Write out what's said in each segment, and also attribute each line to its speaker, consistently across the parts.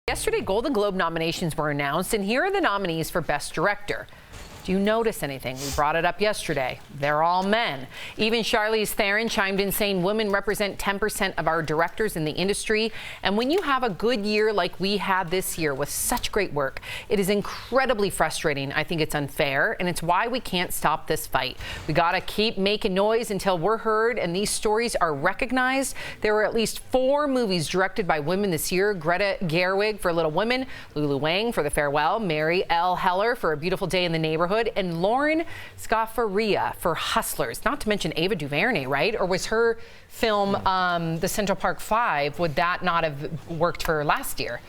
Speaker 1: Yesterday, Golden Globe nominations were announced, and here are the nominees for Best Director. Do you notice anything? We brought it up yesterday. They're all men. Even Charlize Theron chimed in saying women represent 10% of our directors in the industry. And when you have a good year like we had this year with such great work, it is incredibly frustrating. I think it's unfair, and it's why we can't stop this fight. We gotta keep making noise until we're heard and these stories are recognized. There were at least 4 movies directed by women this year. Greta Gerwig for Little Women, Lulu Wang for The Farewell, Marielle for A Beautiful Day in the Neighborhood, and Lorene Scafaria for Hustlers. Not to mention Ava DuVernay, right? Or was her film, The Central Park 5, would that not have worked for last year?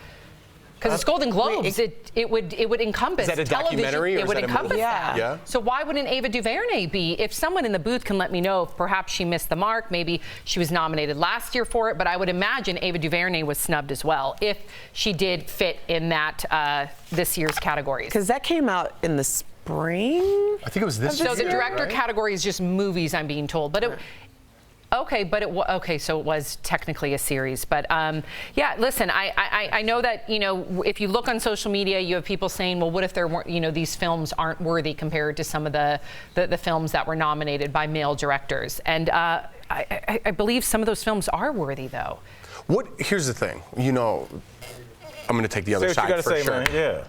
Speaker 1: Because it's Golden Globes, it would encompass.
Speaker 2: Is that a
Speaker 1: television.
Speaker 2: documentary? Or
Speaker 1: it would encompass that.
Speaker 2: Yeah.
Speaker 1: So why wouldn't Ava DuVernay be? If someone in the booth can let me know if perhaps she missed the mark, maybe she was nominated last year for it, but I would imagine Ava DuVernay was snubbed as well if she did fit in that this year's categories.
Speaker 3: Because that came out in the spring.
Speaker 2: I think it was this year.
Speaker 1: So the director
Speaker 2: right?
Speaker 1: category is just movies, I'm being told, but it. Okay, so it was technically a series, but yeah. Listen, I know that if you look on social media, you have people saying, well, what if there weren't these films aren't worthy compared to some of the films that were nominated by male directors, and I believe some of those films are worthy though.
Speaker 2: Here's the thing, I'm going to take the other side for sure.
Speaker 4: Man. Yeah.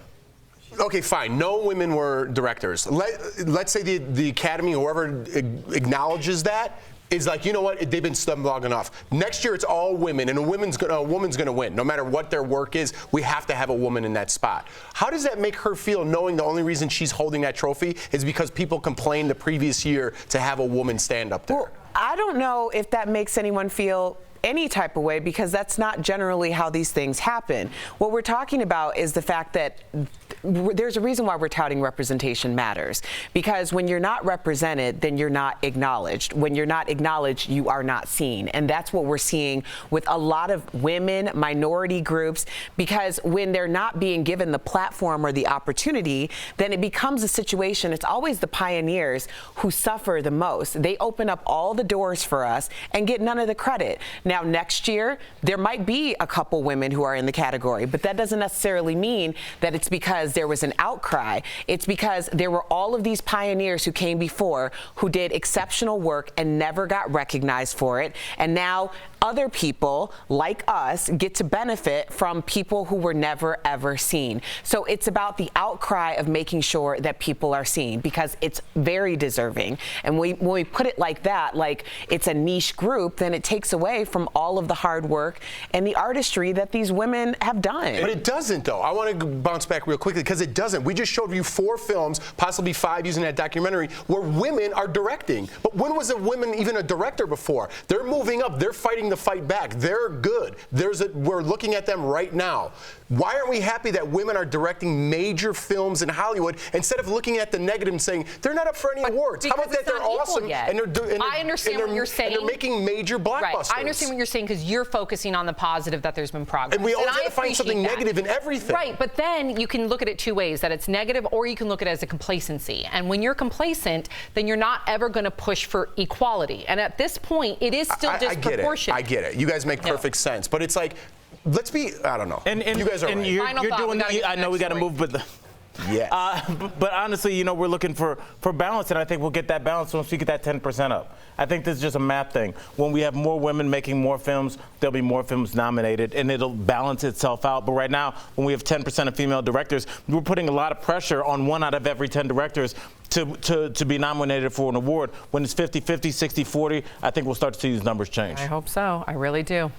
Speaker 2: Okay, fine. No women were directors. Let's say the Academy, whoever acknowledges that, is like, you know what, they've been snubbed long enough. Next year, it's all women, and a woman's gonna win. No matter what their work is, we have to have a woman in that spot. How does that make her feel, knowing the only reason she's holding that trophy is because people complained the previous year to have a woman stand up there?
Speaker 3: Well, I don't know if that makes anyone feel any type of way, because that's not generally how these things happen. What we're talking about is the fact that there's a reason why we're touting representation matters, because when you're not represented, then you're not acknowledged. When you're not acknowledged, you are not seen. And that's what we're seeing with a lot of women, minority groups, because when they're not being given the platform or the opportunity, then it becomes a situation. It's always the pioneers who suffer the most. They open up all the doors for us and get none of the credit. Now, next year, there might be a couple women who are in the category, but that doesn't necessarily mean that it's because there was an outcry. It's because there were all of these pioneers who came before who did exceptional work and never got recognized for it. And now other people like us get to benefit from people who were never, ever seen. So it's about the outcry of making sure that people are seen, because it's very deserving. And when we put it like that, like it's a niche group, then it takes away from all of the hard work and the artistry that these women have done.
Speaker 2: But it doesn't, though. I want to bounce back real quickly, because it doesn't. We just showed you 4 films, possibly 5 using that documentary, where women are directing. But when was a woman even a director before? They're moving up. They're fighting the fight back. They're good. We're looking at them right now. Why aren't we happy that women are directing major films in Hollywood instead of looking at the negative and saying they're not up for any awards? How about that they're awesome and
Speaker 1: I understand what you're saying.
Speaker 2: And they're making major blockbusters.
Speaker 1: Right. I understand what you're saying, because you're focusing on the positive, that there's been progress.
Speaker 2: And we always have to find something negative in everything.
Speaker 1: Right, but then you can look at it 2 ways, that it's negative, or you can look at it as a complacency. And when you're complacent, then you're not ever going to push for equality. And at this point, it is still disproportionate.
Speaker 2: I get it. You guys make perfect sense. But it's like, let's be, I don't know.
Speaker 4: And
Speaker 2: you guys are
Speaker 4: and
Speaker 2: right.
Speaker 4: you're doing, I know we got to move, but
Speaker 2: yes.
Speaker 4: But honestly, we're looking for balance, and I think we'll get that balance once we get that 10% up. I think this is just a math thing. When we have more women making more films, there'll be more films nominated, and it'll balance itself out. But right now, when we have 10% of female directors, we're putting a lot of pressure on 1 out of every 10 directors to be nominated for an award. When it's 50-50, 60-40, I think we'll start to see these numbers change.
Speaker 1: I hope so. I really do.